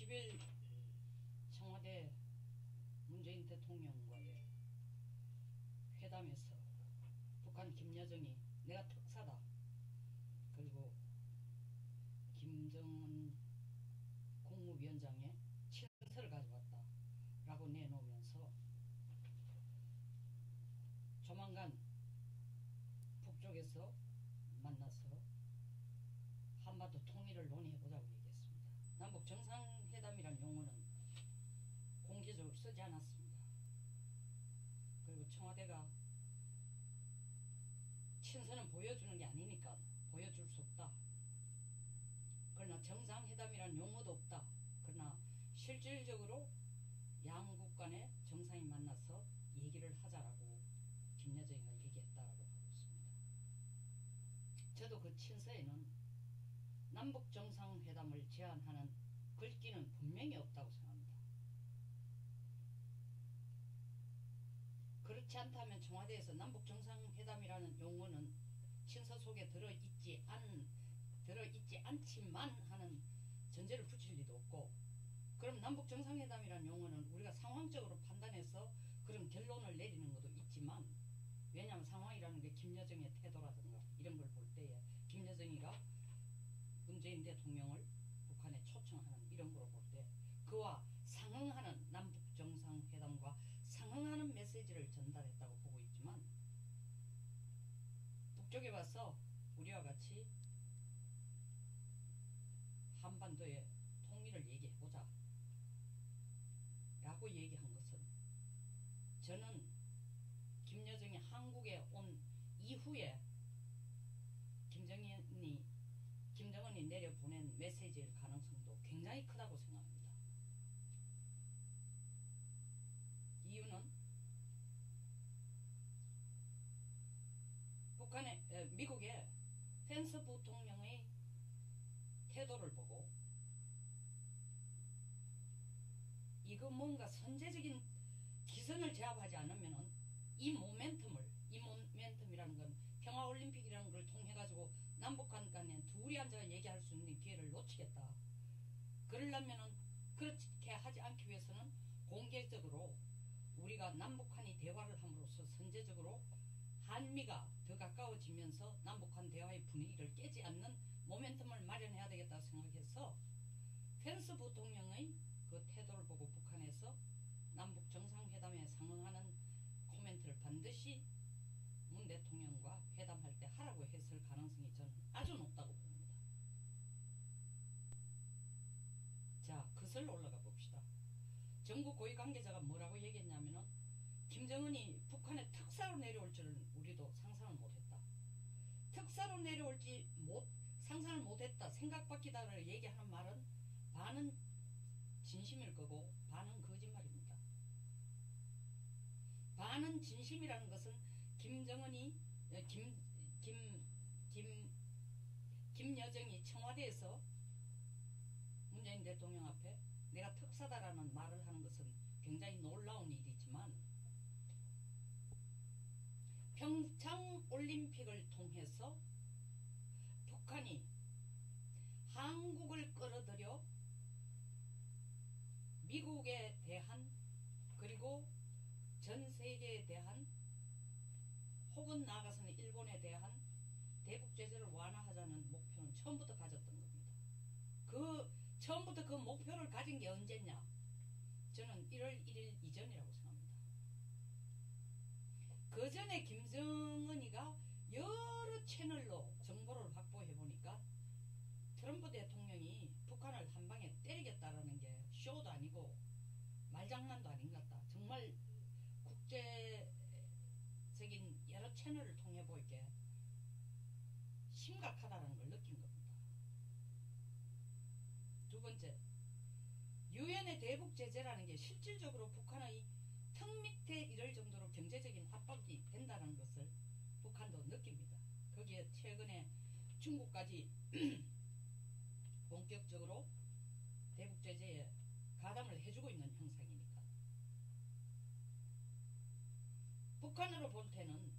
10일 청와대 문재인 대통령과의 회담에서 북한 김여정이 내가 특사다, 그리고 김정은 국무위원장의 친서를 가져왔다 라고 내놓으면서 조만간 북쪽에서 만나서 한반도 통일을 논의해보자고 얘기했습니다. 남북 정상회담이라는 용어는 공개적으로 쓰지 않았습니다. 그리고 청와대가 친서는 보여주는 게 아니니까 보여줄 수 없다. 그러나 정상회담이라는 용어도 없다. 그러나 실질적으로 양국 간의 정상이 만나서 얘기를 하자라고 김여정이가 얘기했다라고 하고 있습니다. 저도 그 친서에는 남북 정상회담을 제안하는 글귀는 분명히 없다고 생각합니다. 그렇지 않다면 청와대에서 남북 정상회담이라는 용어는 친서 속에 들어있지 않지만 하는 전제를 붙일 리도 없고, 그럼 남북 정상회담이라는 용어는 우리가 상황적으로 판단해서 그런 결론을 내리는 것도 있지만, 왜냐하면 상황이라는 게 김여정의 태도라든가 이런 걸 볼 때에 김여정이가 문재인 대통령을 북한에 초청하는 이런 거로 볼 때 그와 상응하는 남북 정상회담과 상응하는 메시지를 전달했다고 보고 있지만, 북쪽에 와서 우리와 같이 한반도의 통일을 얘기해보자 라고 얘기한 것은, 저는 김여정이 한국에 온 이후에 김정은이 내려보낸 메시지일 가능성도 굉장히 크다고 생각합니다. 이유는 미국의 펜스 부통령의 태도를 보고 이거 뭔가 선제적인 기선을 제압하지 않으면은 이 모멘텀이라는 건 평화올림픽이라는 걸 통해 가지고 남북한 간에 둘이 앉아 얘기할 수 있는 기회를 놓치겠다. 그러려면은 그렇게 하지 않기 위해서는 공개적으로 우리가 남북한이 대화를 함으로써 선제적으로 한미가 더 가까워지면서 남북한 대화의 분위기를 깨지 않는 모멘텀을 마련해야 되겠다 생각해서 펜스 부통령의 그 태도를 보고 북한에서 남북 정상회담에 상응하는 코멘트를 반드시 문 대통령과 회담할 때 하라고 했을 가능성이 저는 아주 높다고 봅니다. 자, 그슬 올라가 봅시다. 정부 고위 관계자가 뭐라고 얘기했냐면은 김정은이 북한에 특사로 내려올 줄은 우리도 상상을 못했다. 특사로 내려올지 상상을 못했다, 생각 바뀌다를 얘기하는 말은 반은 진심일 거고 반은 거짓말입니다. 반은 진심이라는 것은 김여정이 청와대에서 문재인 대통령 앞에 내가 특사다라는 말을 하는 것은 굉장히 놀라운 일이지만, 평창올림픽을 통해서 북한이 한국을 끌어들여 미국에 대한, 그리고 전 세계에 대한, 혹은 나아가서는 일본에 대한 대북 제재를 완화하자는 목표는 처음부터 가졌던 겁니다. 처음부터 그 목표를 가진 게 언제냐? 저는 1월 1일 이전이라고 생각합니다. 그 전에 김정은이가 여러 채널로 정보를 확보해 보니까 트럼프 대통령이 북한을 한 방에 때리겠다라는 게 쇼도 아니고 말장난도 아닌 것 같다. 정말 국제적인 여러 채널을 통해 보이게 심각하다는 걸 느낀 겁니다. 두 번째, 유엔의 대북 제재라는 게 실질적으로 북한의 턱 밑에 이를 정도로 경제적인 압박이 된다는 것을 북한도 느낍니다. 거기에 최근에 중국까지 본격적으로 대북 제재에 가담을 해주고 있는 형상이니까. 북한으로 볼 때는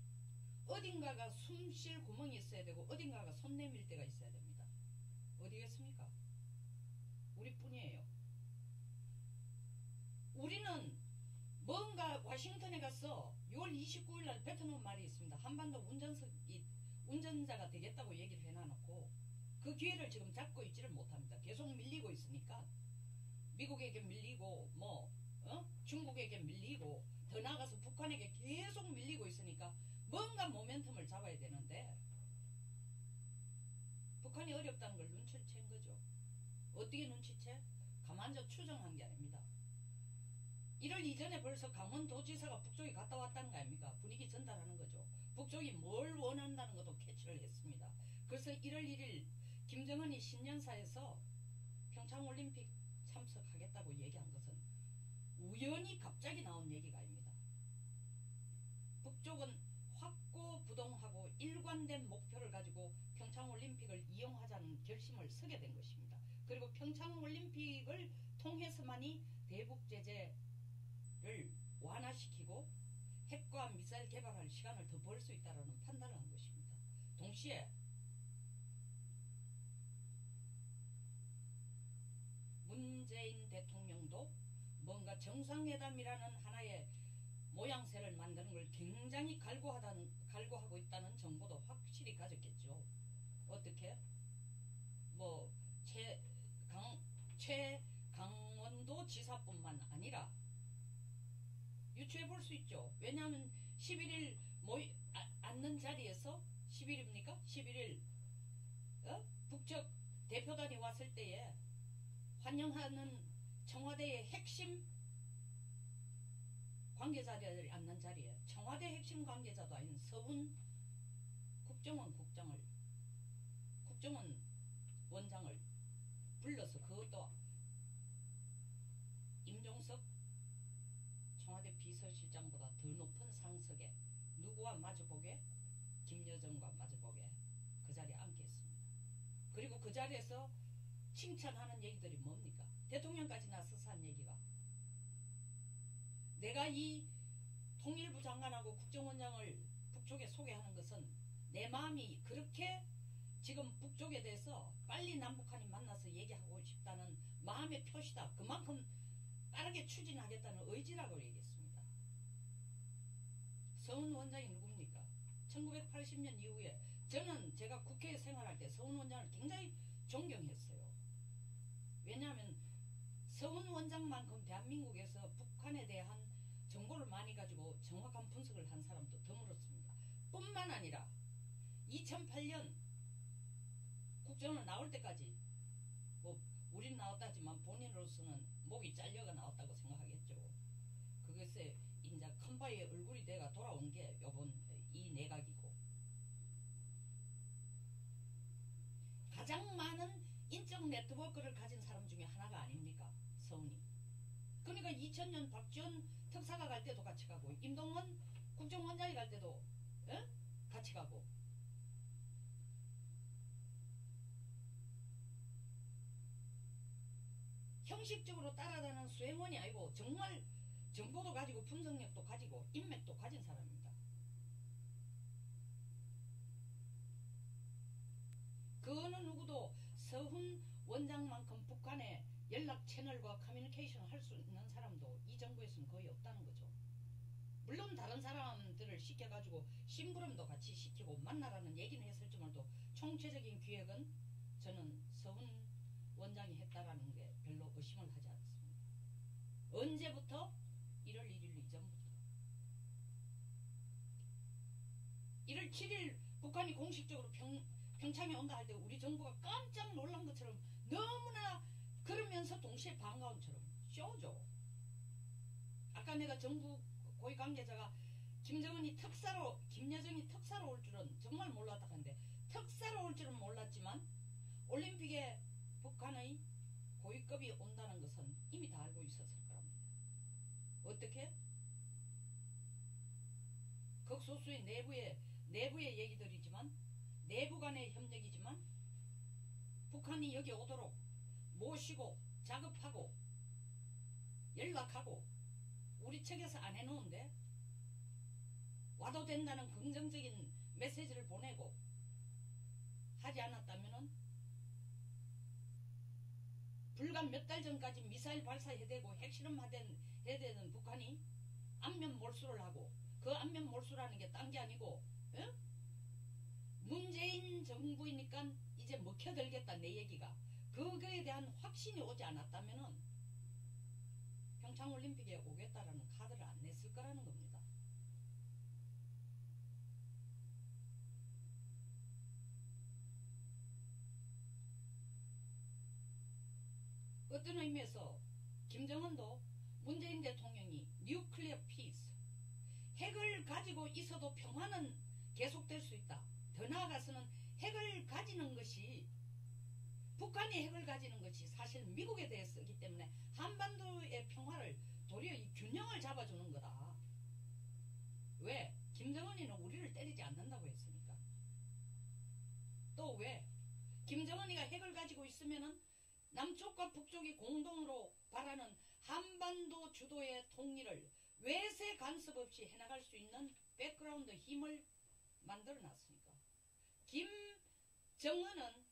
어딘가가 숨 쉴 구멍이 있어야 되고 어딘가가 손 내밀 때가 있어야 됩니다. 어디겠습니까? 우리뿐이에요. 우리는 뭔가 와싱턴에 가서 6월 29일 날 뱉어놓은 말이 있습니다. 한반도 운전자가 되겠다고 얘기를 해놔놓고 그 기회를 지금 잡고 있지를 못합니다. 계속 밀리고 있으니까 미국에게 밀리고 중국에게 밀리고 더 나아가서 북한에게 계속 밀리고 있으니까 뭔가 모멘텀을 잡아야 되는데 북한이 어렵다는 걸 눈치를 챈 거죠. 어떻게 눈치채? 가만히 추정한 게 아닙니다. 1월 이전에 벌써 강원도지사가 북쪽에 갔다 왔다는 거 아닙니까? 분위기 전달하는 거죠. 북쪽이 뭘 원한다는 것도 캐치를 했습니다. 그래서 1월 1일 김정은이 신년사에서 평창올림픽 참석하겠다고 얘기한 것은 우연히 갑자기 나온 얘기가 아닙니다. 북쪽은 확고부동하고 일관된 목표를 가지고 평창올림픽을 이용하자는 결심을 서게 된 것입니다. 그리고 평창올림픽을 통해서만이 대북제재를 완화시키고 핵과 미사일 개발할 시간을 더 벌 수 있다는 판단을 한 것입니다. 동시에 문재인 대통령도 뭔가 정상회담이라는 하나의 모양새를 만드는 걸 굉장히 갈구하고 있다는 정보도 확실히 가졌겠죠. 어떻게? 최강원도 지사뿐만 아니라 유추해 볼 수 있죠. 왜냐하면 11일 앉는 자리에서 10일입니까? 11일 북측 대표단이 왔을 때에 환영하는 청와대의 핵심 관계자들이 앉는 자리에 청와대 핵심 관계자도 아닌 서훈 국정원 원장을 불러서 그것도 임종석 청와대 비서실장보다 더 높은 상석에 누구와 마주보게? 김여정과 마주보게 그 자리에 앉게 했습니다. 그리고 그 자리에서 칭찬하는 얘기들이 뭡니까? 대통령까지 나서서 한 얘기가 내가 이 통일부 장관하고 국정원장을 북쪽에 소개하는 것은 내 마음이 그렇게 지금 북쪽에 대해서 빨리 남북한이 만나서 얘기하고 싶다는 마음의 표시다. 그만큼 빠르게 추진하겠다는 의지라고 얘기했습니다. 서훈 원장이 누굽니까? 1980년 이후에 저는 제가 국회에 생활할 때 서훈 원장을 굉장히 존경했어요. 왜냐하면 서훈 원장만큼 대한민국에서 북한에 대한 정보를 많이 가지고 정확한 분석을 한 사람도 드물었습니다. 뿐만 아니라 2008년 국정원 나올 때까지 우린 나왔다지만 본인으로서는 목이 잘려가 나왔다고 생각하겠죠. 그것에 이제 큰바위에 얼굴이 돼가 돌아온 게 요번 이 내각이고 가장 많은 인적 네트워크를 가진 사람 중에 하나가 아닙니까? 서훈이. 그러니까 2000년 박지원 특사가 갈 때도 같이 가고 임동원 국정원장이 갈 때도 같이 가고 형식적으로 따라다니는 수행원이 아니고 정말 정보도 가지고 분석력도 가지고 인맥도 가진 사람입니다. 그 어느 누구도 서훈 원장만큼 북한의 연락 채널과 커뮤니케이션을 할 수 있는 사람도 이 정부에서는 거의 없다는 거죠. 물론 다른 사람들을 시켜가지고 심부름도 같이 시키고 만나라는 얘기는 했을지 몰라도 총체적인 기획은 저는 서훈 원장이 했다라는 게 별로 의심을 하지 않습니다. 언제부터? 1월 1일 이전부터. 1월 7일 북한이 공식적으로 평창에 온다 할 때 우리 정부가 깜짝 놀란 것처럼 너무나 그러면서 동시에 반가운처럼 쇼죠. 아까 내가 정부 고위 관계자가 김여정이 특사로 올 줄은 정말 몰랐다 하는데 특사로 올 줄은 몰랐지만 올림픽에 북한의 고위급이 온다는 것은 이미 다 알고 있었을 겁니다. 어떻게? 극소수의 내부의 얘기들이지만 내부 간의 협력이지만 북한이 여기 오도록 모시고 작업하고 연락하고 우리 측에서 안 해놓은데 와도 된다는 긍정적인 메시지를 보내고 하지 않았다면은 불과 몇 달 전까지 미사일 발사해대고 핵실험해야 되는 북한이 안면 몰수를 하고, 그 안면 몰수라는 게 딴 게 아니고, 에? 문재인 정부이니까 이제 먹혀들겠다 내 얘기가. 그거에 대한 확신이 오지 않았다면은 평창올림픽에 오겠다라는 카드를 안 냈을 거라는 겁니다. 어떤 의미에서 김정은도 문재인 대통령이 뉴클리어 피스, 핵을 가지고 있어도 평화는 계속될 수 있다. 더 나아가서는 핵을 가지는 것이, 북한이 핵을 가지는 것이 사실 미국에 대해 쓰기 때문에 한반도의 평화를 도리어 이 균형을 잡아주는 거다. 왜? 김정은이는 우리를 때리지 않는다고 했으니까. 또 왜? 김정은이가 핵을 가지고 있으면은 남쪽과 북쪽이 공동으로 바라는 한반도 주도의 통일을 외세 간섭 없이 해나갈 수 있는 백그라운드 힘을 만들어 놨으니까. 김정은은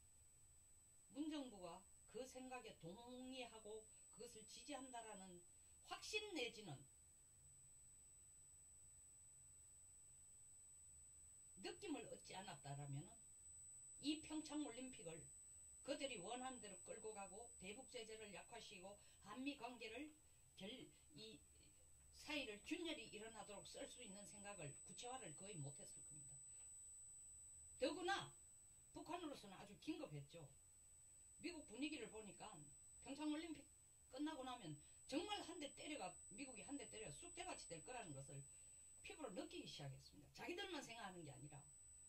문정부가 그 생각에 동의하고 그것을 지지한다라는 확신 내지는 느낌을 얻지 않았다라면 이 평창올림픽을 그들이 원하는 대로 끌고 가고 대북 제재를 약화시키고 한미 관계를 이 사이를 균열이 일어나도록 쓸 수 있는 생각을 구체화를 거의 못했을 겁니다. 더구나 북한으로서는 아주 긴급했죠. 미국 분위기를 보니까 평창올림픽 끝나고 나면 정말 한 대 때려가, 미국이 한 대 때려 쑥대밭이 될 거라는 것을 피부로 느끼기 시작했습니다. 자기들만 생각하는 게 아니라,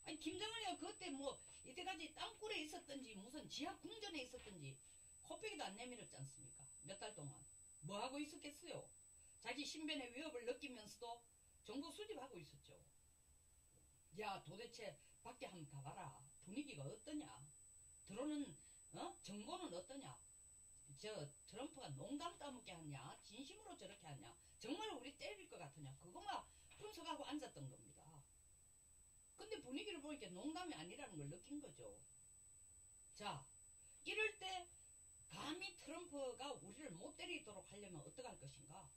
아니 김정은이가 그때 뭐 이때까지 땅굴에 있었던지 무슨 지하 궁전에 있었던지 코빼기도 안 내밀었지 않습니까? 몇 달 동안 뭐 하고 있었겠어요? 자기 신변의 위협을 느끼면서도 정보 수집하고 있었죠. 야, 도대체 밖에 한번 가봐라. 분위기가 어떠냐? 들어오는 정보는 어떠냐? 저 트럼프가 농담 따먹게 하냐? 진심으로 저렇게 하냐? 정말 우리 때릴 것 같으냐? 그것만 분석하고 앉았던 겁니다. 근데 분위기를 보니까 농담이 아니라는 걸 느낀 거죠. 자, 이럴 때 감히 트럼프가 우리를 못 때리도록 하려면 어떡할 것인가?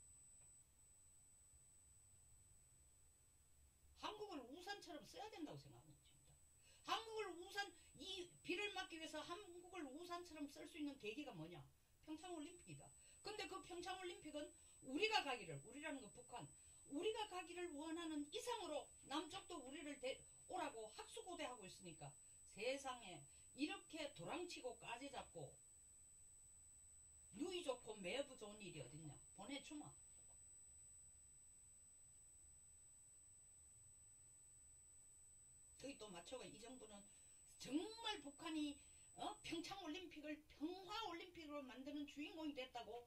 한국을 우산처럼 써야 된다고 생각합니다. 한국을 우산, 이 비를 막기 위해서 한국을 우산처럼 쓸 수 있는 계기가 뭐냐? 평창올림픽이다. 근데 그 평창올림픽은 우리가 가기를, 우리라는 건 북한, 우리가 가기를 원하는 이상으로 남쪽도 우리를 오라고 학수고대하고 있으니까 세상에 이렇게 도랑치고 까지 잡고 누이 좋고 매부 좋은 일이 어딨냐? 보내주마. 거기 또 맞춰가 이 정도는 정말 북한이 평창올림픽을 평화올림픽으로 만드는 주인공이 됐다고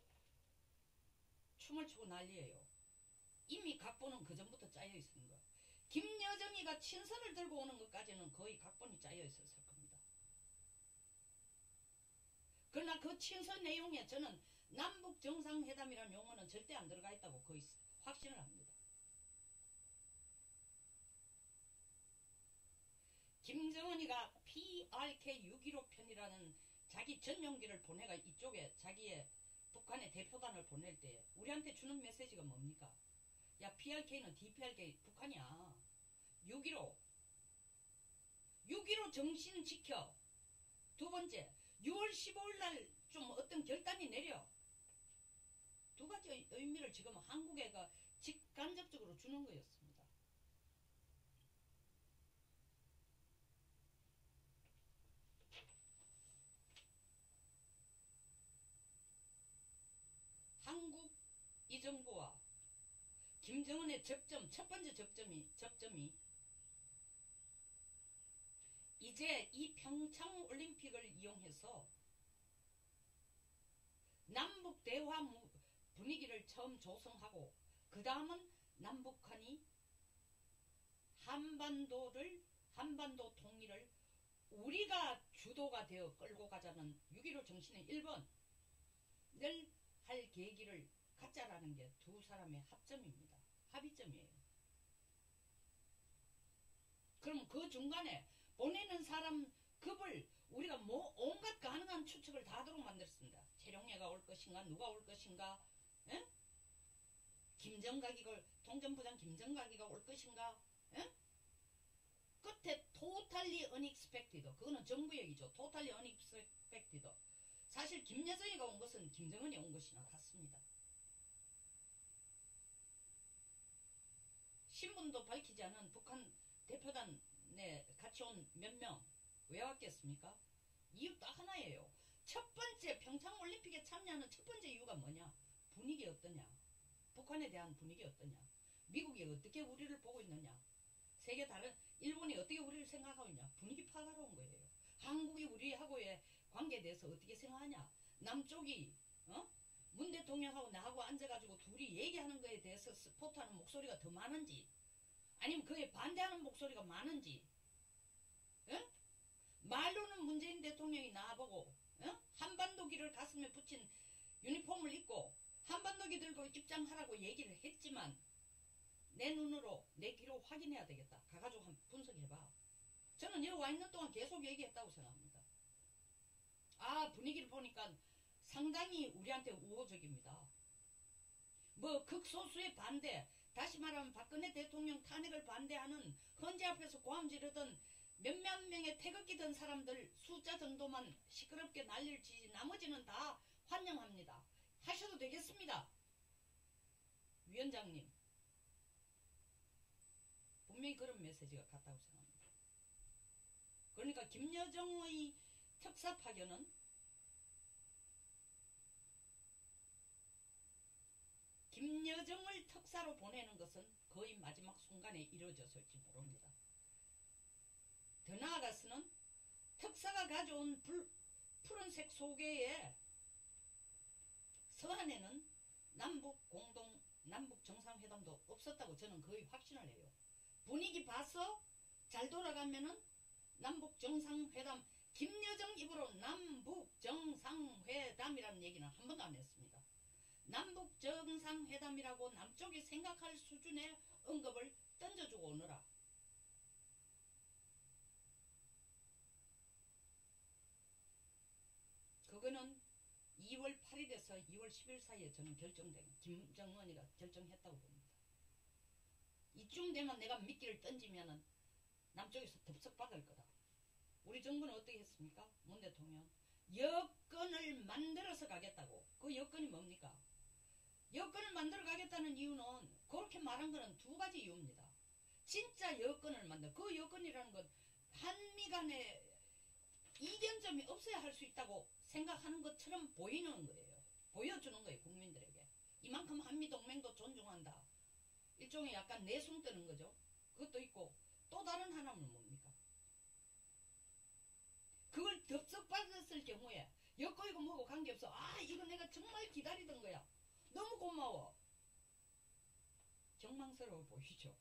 춤을 추고 난리예요. 이미 각본은 그 전부터 짜여 있는 거예요. 김여정이가 친선을 들고 오는 것까지는 거의 각본이 짜여 있었을 겁니다. 그러나 그 친선 내용에 저는 남북 정상회담이라는 용어는 절대 안 들어가 있다고 거의 확신을 합니다. 김정은이가 PRK 6.15 편이라는 자기 전용기를 보내가 이쪽에 자기의 북한의 대표단을 보낼 때 우리한테 주는 메시지가 뭡니까? 야, PRK는 DPRK 북한이야. 6.15 정신 지켜. 두 번째, 6월 15일 날 좀 어떤 결단이 내려. 두 가지 의미를 지금 한국에 직간접적으로 주는 거였습니다. 한국 이 정부와 김정은의 접점, 첫 번째 접점이 이제 이 평창올림픽을 이용해서 남북 대화 분위기를 처음 조성하고 그 다음은 남북한이 한반도 통일을 우리가 주도가 되어 끌고 가자는 6.15 정신의 1번을 할 계기를 갖자라는 게 두 사람의 합점입니다. 합의점이에요. 그럼 그 중간에 보내는 사람 급을 우리가 온갖 가능한 추측을 다 하도록 만들었습니다. 최룡해 것인가? 누가 올 것인가? 에? 김정각이가 통전부장 김정각이가 올 것인가? 에? 끝에 totally unexpected. 그거는 정부 얘기죠. totally unexpected. 사실 김여정이가 온 것은 김정은이 온 것이나 같습니다. 신분도 밝히지 않은 북한 대표단에 같이 온 몇 명 왜 왔겠습니까? 이유 딱 하나예요. 첫 번째 평창올림픽에 참여하는 첫 번째 이유가 뭐냐? 분위기 어떠냐? 북한에 대한 분위기 어떠냐? 미국이 어떻게 우리를 보고 있느냐? 세계 다른 일본이 어떻게 우리를 생각하고 있냐? 분위기 파악하러 온 거예요. 한국이 우리하고의 관계에 대해서 어떻게 생각하냐? 남쪽이 문 대통령하고 나하고 앉아가지고 둘이 얘기하는 거에 대해서 스포트하는 목소리가 더 많은지, 아니면 그에 반대하는 목소리가 많은지, 말로는 문재인 대통령이 나보고 한반도기를 가슴에 붙인 유니폼을 입고 한반도기 들고 입장하라고 얘기를 했지만 내 눈으로 내 귀로 확인해야 되겠다. 가가지고 한번 분석해봐. 저는 여기 와 있는 동안 계속 얘기했다고 생각합니다. 아, 분위기를 보니까 상당히 우리한테 우호적입니다. 뭐 극소수의 반대, 다시 말하면 박근혜 대통령 탄핵을 반대하는 헌재 앞에서 고함 지르던 몇몇 명의 태극기 든 사람들 숫자 정도만 시끄럽게 난리를 나머지는 다 환영합니다. 하셔도 되겠습니다. 위원장님, 분명히 그런 메시지가 같다고 생각합니다. 그러니까 김여정의 특사 파견은 김여정을 특사로 보내는 것은 거의 마지막 순간에 이루어졌을지 모릅니다. 더 나아가서는 특사가 가져온 푸른색 소개에 서한에는 남북 정상회담도 없었다고 저는 거의 확신을 해요. 분위기 봐서 잘 돌아가면은 남북 정상회담, 김여정 입으로 남북 정상회담이라는 얘기는 한 번도 안 했습니다. 남북 정상회담이라고 남쪽이 생각할 수준의 언급을 던져주고 오너라. 그거는 2월 8일에서 2월 10일 사이에 저는 김정은이가 결정했다고 봅니다. 이쯤 되면 내가 미끼를 던지면은 남쪽에서 덥석 받을 거다. 우리 정부는 어떻게 했습니까? 문 대통령 여건을 만들어서 가겠다고. 그 여건이 뭡니까? 여건을 만들어 가겠다는 이유는 그렇게 말한 거는 두 가지 이유입니다. 진짜 여건을 만들, 그 여건이라는 건 한미 간에 이견점이 없어야 할 수 있다고 생각하는 것처럼 보이는 거예요. 보여주는 거예요, 국민들에게. 이만큼 한미동맹도 존중한다. 일종의 약간 내숭 뜨는 거죠. 그것도 있고, 또 다른 하나는 뭡니까? 그걸 덥석 받았을 경우에 엮어이고 뭐고 관계없어. 아, 이거 내가 정말 기다리던 거야. 너무 고마워. 경망스러워 보이죠.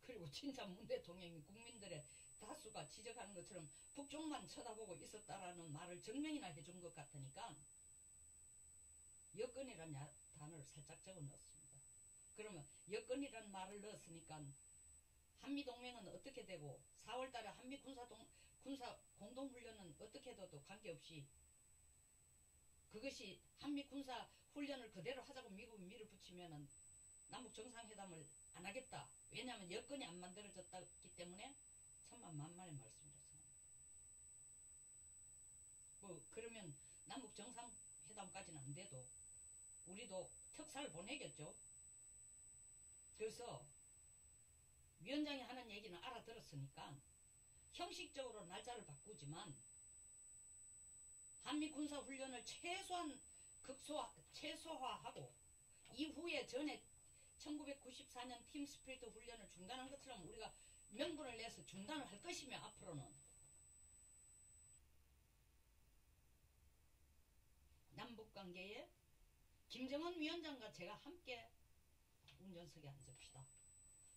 그리고 진짜 문 대통령이 국민들의 다수가 지적하는 것처럼 북쪽만 쳐다보고 있었다라는 말을 증명이나 해준 것 같으니까 여건이라는 단어를 살짝 적어 넣었습니다. 그러면 여건이라는 말을 넣었으니까 한미동맹은 어떻게 되고 4월달에 한미 군사 공동훈련은 어떻게 돼도 관계없이 그것이 한미 군사 훈련을 그대로 하자고 미국이 밀어붙이면은 남북 정상회담을 안 하겠다. 왜냐하면 여건이 안 만들어졌기 때문에 천만만만의 말씀이었습니다. 뭐 그러면 남북 정상회담까지는 안 돼도 우리도 특사를 보내겠죠. 그래서 위원장이 하는 얘기는 알아들었으니까 형식적으로 날짜를 바꾸지만 한미 군사훈련을 최소한 최소화하고 이후에 전에 1994년 팀 스피리트 훈련을 중단한 것처럼 우리가 명분을 내서 중단을 할 것이며 앞으로는 남북관계에 김정은 위원장과 제가 함께 운전석에 앉읍시다.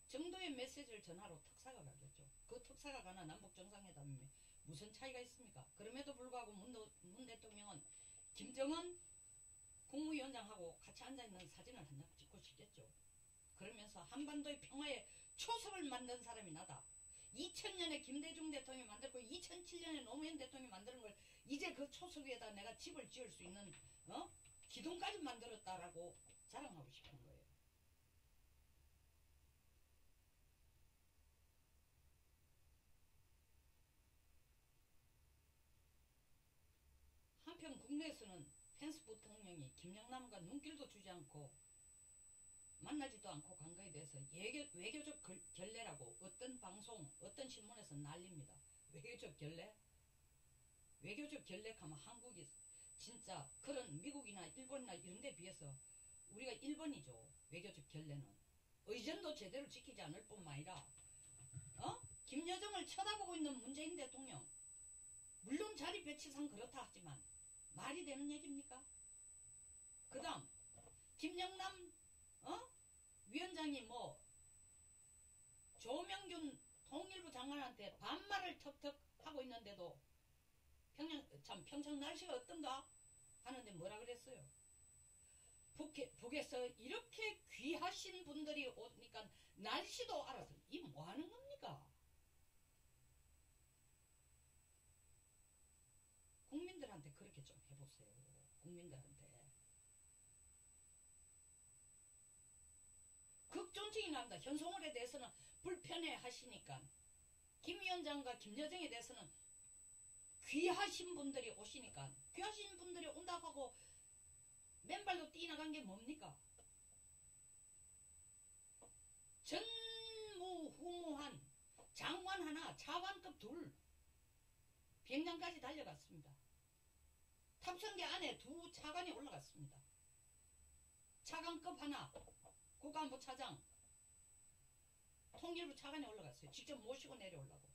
정도의 메시지를 전하러 특사가 가겠죠. 그 특사가 가나 남북 정상회담이 무슨 차이가 있습니까? 그럼에도 불구하고 문 대통령은 김정은 국무위원장하고 같이 앉아있는 사진을 한 장 찍고 싶겠죠. 그러면서 한반도의 평화에 초석을 만든 사람이 나다. 2000년에 김대중 대통령이 만들고 2007년에 노무현 대통령이 만드는 걸 이제 그 초석 위에다 내가 집을 지을 수 있는 기둥까지 만들었다라고 자랑하고 싶은 거예요. 한편 국내에서는 펜스 부통령이 김영남과 눈길도 주지 않고 만나지도 않고 간 거에 대해서 외교적 결례라고 어떤 방송, 어떤 신문에서 난립니다. 외교적 결례? 외교적 결례하면 한국이 진짜 그런 미국이나 일본이나 이런 데 비해서 우리가 1번이죠. 외교적 결례는. 의전도 제대로 지키지 않을 뿐만 아니라 김여정을 쳐다보고 있는 문재인 대통령, 물론 자리 배치상 그렇다 하지만 말이 되는 얘기입니까? 그 다음 김영남 위원장이 뭐 조명균 통일부 장관한테 반말을 턱턱 하고 있는데도 평창 날씨가 어떤가 하는데 뭐라 그랬어요? 북에서 이렇게 귀하신 분들이 오니까 날씨도 알아서 이 뭐 하는 겁니까? 국민들한테 그렇게 좀 해보세요. 국민들한테. 극존칭이 납니다. 현송월에 대해서는 불편해 하시니까 김 위원장과 김여정에 대해서는 귀하신 분들이 오시니까 귀하신 분들이 온다고 하고 맨발로 뛰어나간 게 뭡니까? 전무후무한 장관 하나, 차관급 둘 비행장까지 달려갔습니다. 탑승기 안에 두 차관이 올라갔습니다. 차관급 하나, 국가안보 차장, 통일부 차관이 올라갔어요. 직접 모시고 내려오려고.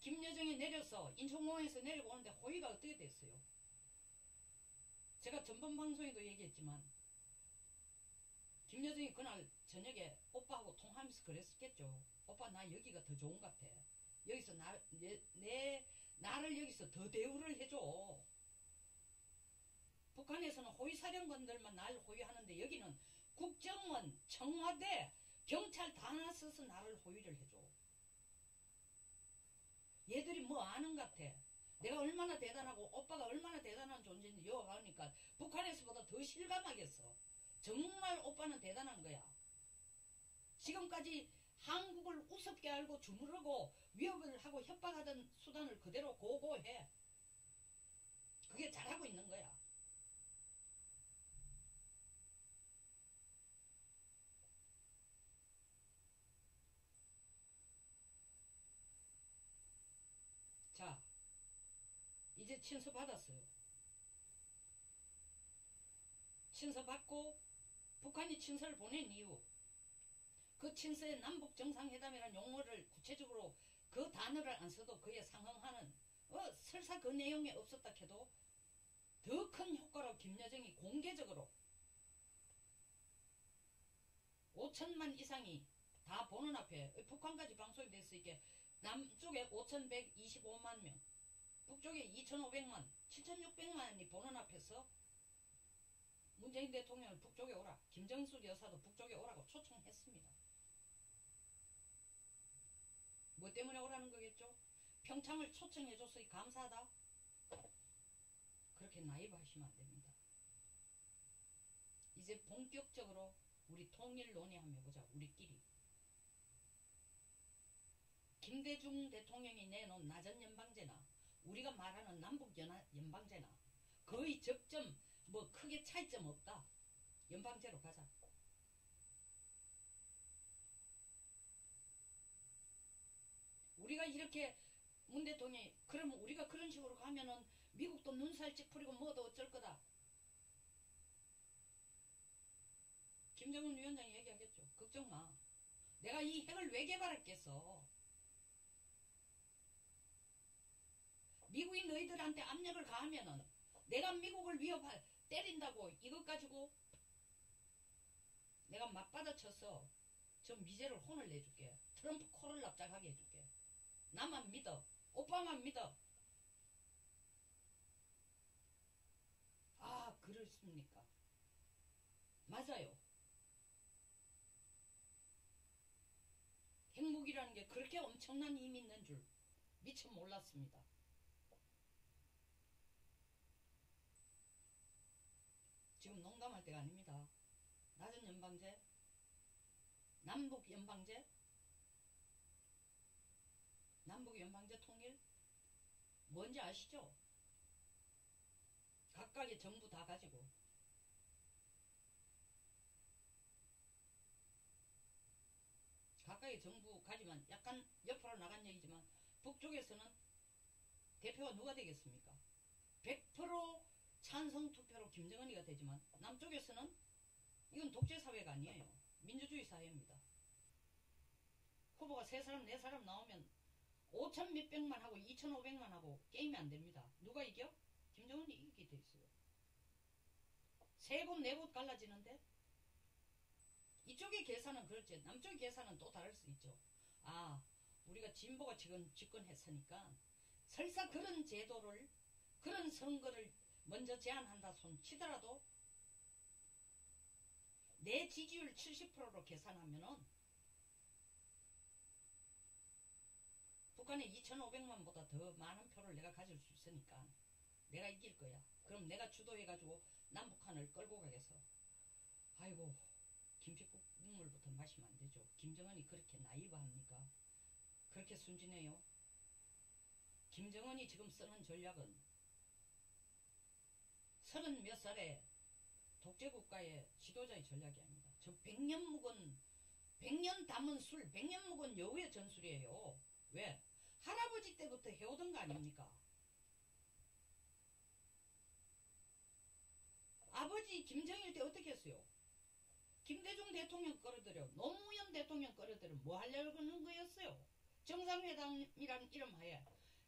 김여정이 내려서 인천공항에서 내리고 오는데 호의가 어떻게 됐어요? 제가 전번 방송에도 얘기했지만 김여정이 그날 저녁에 오빠하고 통화하면서 그랬겠죠. 오빠 나 여기가 더 좋은 것 같아. 여기서 나를 여기서 더 대우를 해줘. 북한에서는 호위사령관들만 날 호위하는데 여기는 국정원, 청와대, 경찰 다 나서서 나를 호위를 해줘. 얘들이 뭐 아는 것 같아. 내가 얼마나 대단하고 오빠가 얼마나 대단한 존재인지 여와가니까 북한에서보다 더 실감하겠어. 정말 오빠는 대단한 거야. 지금까지 한국을 우습게 알고 주무르고 위협을 하고 협박하던 수단을 그대로 고고해. 그게 잘하고 있는 거야. 자, 이제 친서 받았어요. 친서 받고 북한이 친서를 보낸 이유, 그 친서에 남북정상회담이라는 용어를 구체적으로 그 단어를 안 써도 그에 상응하는 설사 그 내용이 없었다 해도 더 큰 효과로 김여정이 공개적으로 5천만 이상이 다 보는 앞에 북한까지 방송이 됐을 때 남쪽에 5,125만 명, 북쪽에 2,500만, 7,600만이 보는 앞에서 문재인 대통령을 북쪽에 오라, 김정숙 여사도 북쪽에 오라고 초청했습니다. 뭐 때문에 오라는 거겠죠? 평창을 초청해줘서 감사하다? 그렇게 나이브하시면 안 됩니다. 이제 본격적으로 우리 통일 논의 한번 해보자. 우리끼리. 김대중 대통령이 내놓은 낮은 연방제나 우리가 말하는 남북 연방제나 거의 접점 뭐 크게 차이점 없다. 연방제로 가자. 우리가 이렇게 문 대통령이 그러면 우리가 그런 식으로 가면은 미국도 눈살 찌푸리고 뭐도 어쩔 거다. 김정은 위원장이 얘기하겠죠. 걱정 마. 내가 이 핵을 왜 개발했겠어. 미국이 너희들한테 압력을 가하면은 내가 미국을 때린다고 이것 가지고 내가 맞받아쳐서 저 미제를 혼을 내줄게. 트럼프 코를 납작하게 해줄게. 나만 믿어. 오빠만 믿어. 아, 그렇습니까? 맞아요. 핵무기라는 게 그렇게 엄청난 힘이 있는 줄 미처 몰랐습니다. 지금 농담할 때가 아닙니다. 낮은 연방제, 남북 연방제, 남북 연방제 통일 뭔지 아시죠? 각각의 정부 다 가지고 각각의 정부 가지만 약간 옆으로 나간 얘기지만 북쪽에서는 대표가 누가 되겠습니까? 100% 찬성 투표로 김정은이가 되지만 남쪽에서는 이건 독재사회가 아니에요. 민주주의 사회입니다. 후보가 3사람 4사람 나오면 5천 몇백만 하고 2,500만 하고 게임이 안 됩니다. 누가 이겨? 김정은이 이기게 돼 있어요. 3곳 4곳 갈라지는데 이쪽의 계산은 그렇지 남쪽의 계산은 또 다를 수 있죠. 아, 우리가 진보가 지금 집권했으니까 설사 그런 제도를 그런 선거를 먼저 제안한다 손 치더라도 내 지지율 70%로 계산하면은 북한의 2,500만보다 더 많은 표를 내가 가질 수 있으니까 내가 이길 거야. 그럼 내가 주도해가지고 남북한을 끌고 가겠어. 아이고, 김치국 국물부터 마시면 안 되죠. 김정은이 그렇게 나이브합니까? 그렇게 순진해요? 김정은이 지금 쓰는 전략은 30몇 살에 독재국가의 지도자의 전략이 아닙니다. 저 100년 묵은 100년 담은 술 100년 묵은 여우의 전술이에요. 왜? 할아버지 때부터 해오던 거 아닙니까? 아버지 김정일 때 어떻게 했어요? 김대중 대통령 끌어들여 노무현 대통령 끌어들여 뭐 하려는 거였어요? 정상회담이라는 이름 하에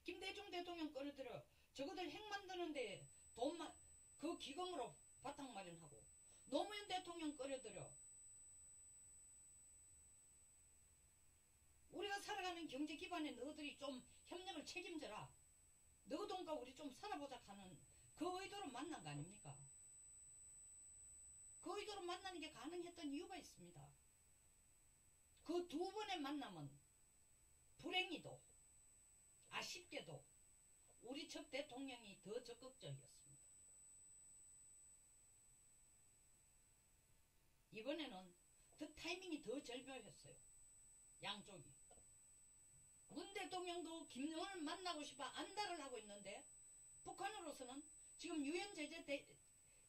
김대중 대통령 끌어들여 저거들 핵 만드는데 돈만 그 기금으로 바탕 마련하고 노무현 대통령 끌어들여 우리가 살아가는 경제 기반에 너희들이 좀 협력을 책임져라. 너 돈과 우리 좀 살아보자 하는 그 의도로 만난 거 아닙니까? 그 의도로 만나는 게 가능했던 이유가 있습니다. 그 2번의 만남은 불행히도 아쉽게도 우리 측 대통령이 더 적극적이었습니다. 이번에는 그 타이밍이 더 절묘했어요. 양쪽이. 문 대통령도 김정은을 만나고 싶어 안달을 하고 있는데 북한으로서는 지금 유엔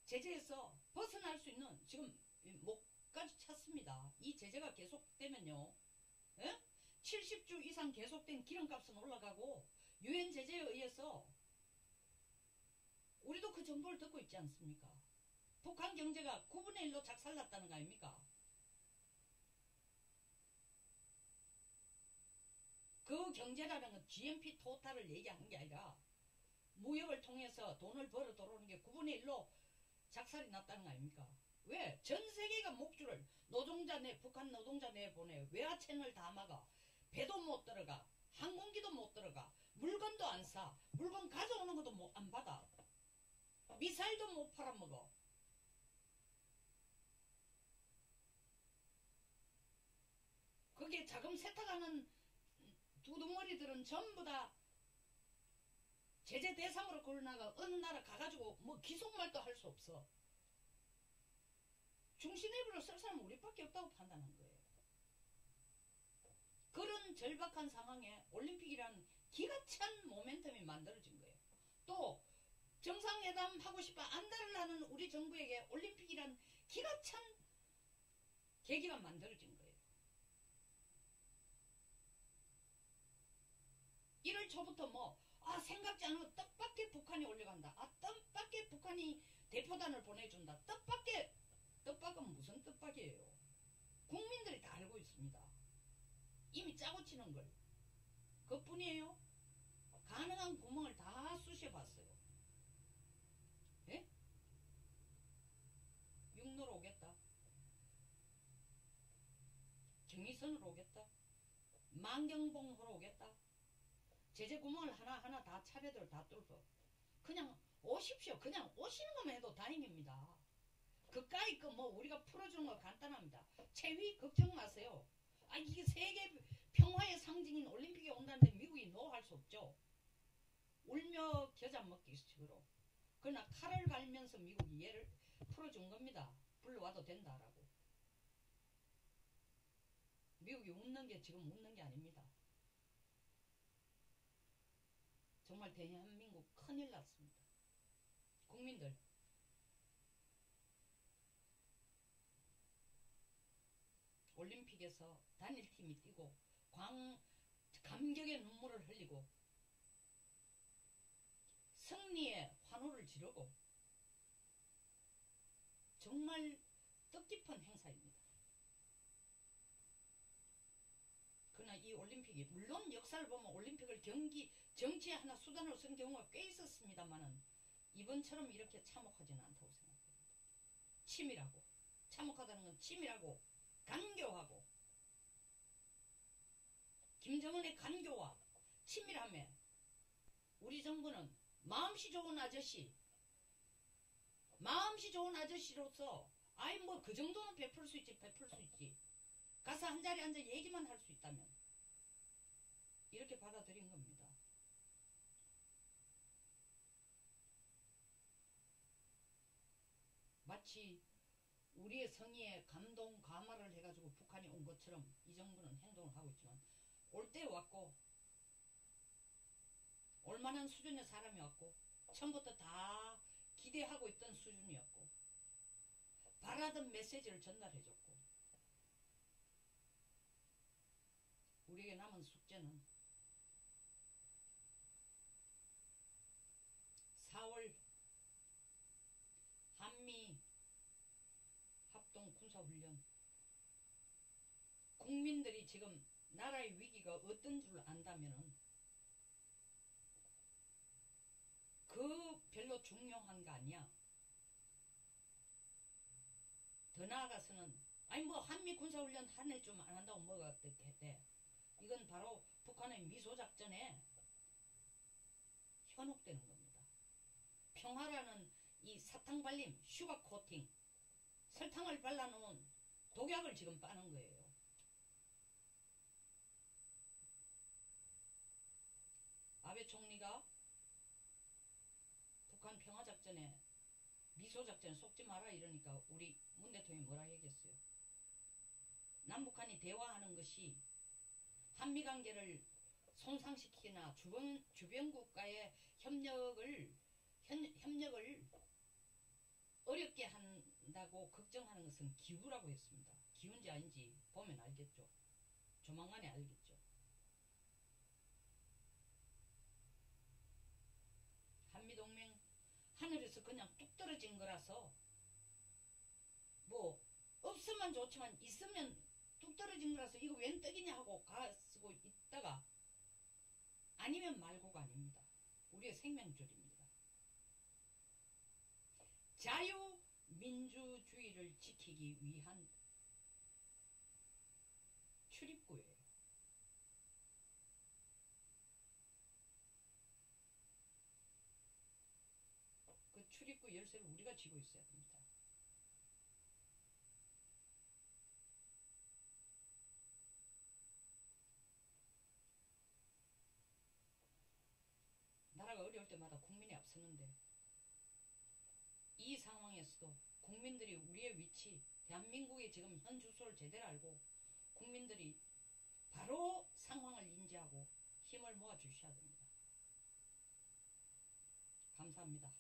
제재에서 벗어날 수 있는 지금 목까지 찼습니다. 이 제재가 계속되면요. 에? 70주 이상 계속된 기름값은 올라가고 유엔 제재에 의해서 우리도 그 정보를 듣고 있지 않습니까? 북한 경제가 9분의 1로 작살났다는 거 아닙니까? 그 경제라는 건 GNP 토탈을 얘기하는 게 아니라 무역을 통해서 돈을 벌어 들어오는 게 9분의 1로 작살이 났다는 거 아닙니까? 왜? 전 세계가 목줄을 노동자 내 북한 노동자 내보내 외화 채널 다 막아 배도 못 들어가 항공기도 못 들어가 물건도 안 사 물건 가져오는 것도 안 받아 미사일도 못 팔아먹어. 거기에 자금 세탁하는 두둥머리들은 전부 다 제재 대상으로 걸어나가 어느 나라 가가지고 뭐 기속말도 할 수 없어. 중시내부로 쓸 사람은 우리밖에 없다고 판단한 거예요. 그런 절박한 상황에 올림픽이라는 기가 찬 모멘텀이 만들어진 거예요. 또 정상회담 하고 싶어 안달을 하는 우리 정부에게 올림픽이란 기가 찬 계기가 만들어진 거예요. 1월 초부터 생각지 않은 뜻밖의 북한이 올려간다. 뜻밖의 북한이 대표단을 보내준다. 뜻밖은 무슨 뜻밖이에요? 국민들이 다 알고 있습니다. 이미 짜고 치는 걸. 그뿐이에요. 가능한 구멍을 다 쑤셔봤어요. 예? 육로로 오겠다. 경의선으로 오겠다. 만경봉으로 오겠다. 제재 구멍을 하나하나 다 차례대로 다 뚫고 그냥 오십시오. 그냥 오시는 것만 해도 다행입니다. 그까이 우리가 풀어주는 거 간단합니다. 채위 걱정 마세요. 이게 세계 평화의 상징인 올림픽에 온다는데 미국이 노할 수 없죠. 울며 겨자 먹기 식으로. 그러나 칼을 갈면서 미국이 얘를 풀어준 겁니다. 불러와도 된다라고. 미국이 웃는 게 지금 웃는 게 아닙니다. 정말 대한민국 큰일 났습니다. 국민들 올림픽에서 단일팀이 뛰고 감격의 눈물을 흘리고 승리의 환호를 지르고 정말 뜻깊은 행사입니다. 그러나 이 올림픽이 물론 역사를 보면 올림픽을 정치의 하나 수단으로 쓴 경우가 꽤 있었습니다만은 이번처럼 이렇게 참혹하지는 않다고 생각합니다. 치밀하고 참혹하다는 건 치밀하고 간교하고 김정은의 간교와 치밀함에 우리 정부는 마음씨 좋은 아저씨로서 아이 뭐 그 정도는 베풀 수 있지 가서 한 자리에 앉아 얘기만 할 수 있다면 이렇게 받아들인 겁니다. 마치 우리의 성의에 감동 감화를 해가지고 북한이 온 것처럼 이 정부는 행동을 하고 있지만 올 때 왔고 올만한 수준의 사람이 왔고 처음부터 다 기대하고 있던 수준이었고 바라던 메시지를 전달해줬고 우리에게 남은 숙제는 4월 한미 합동 군사훈련 국민들이 지금 나라의 위기가 어떤 줄 안다면은 그 별로 중요한 거 아니야. 더 나아가서는 아니 뭐 한미 군사훈련 한 해 좀 안 한다고 뭐가 돼. 이건 바로 북한의 미소작전에 현혹되는 겁니다. 평화라는 이 사탕 발림, 슈가 코팅, 설탕을 발라놓은 독약을 지금 빠는 거예요. 아베 총리가 북한 평화작전에 미소작전에 속지 마라 이러니까 우리 문 대통령이 뭐라 얘기했어요. 남북한이 대화하는 것이 한미관계를 손상시키거나 주변 국가의 협력을 어렵게 한다고 걱정하는 것은 기우라고 했습니다. 기우인지 아닌지 보면 알겠죠. 조만간에 알겠죠. 한미동맹 하늘에서 그냥 뚝 떨어진 거라서 뭐 없으면 좋지만 있으면 뚝 떨어진 거라서 이거 웬 떡이냐 하고 가쓰고 있다가 아니면 말고가 아닙니다. 우리의 생명줄입니다. 자유민주주의를 지키기 위한 출입구예요. 그 출입구 열쇠를 우리가 쥐고 있어야 됩니다. 나라가 어려울 때마다 국민이 앞서는데 이 상황에서도 국민들이 우리의 위치, 대한민국의 지금 현 주소를 제대로 알고 국민들이 바로 상황을 인지하고 힘을 모아 주셔야 됩니다. 감사합니다.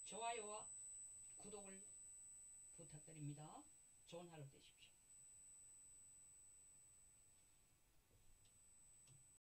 좋아요와 구독을 부탁드립니다. 좋은 하루 되십시오.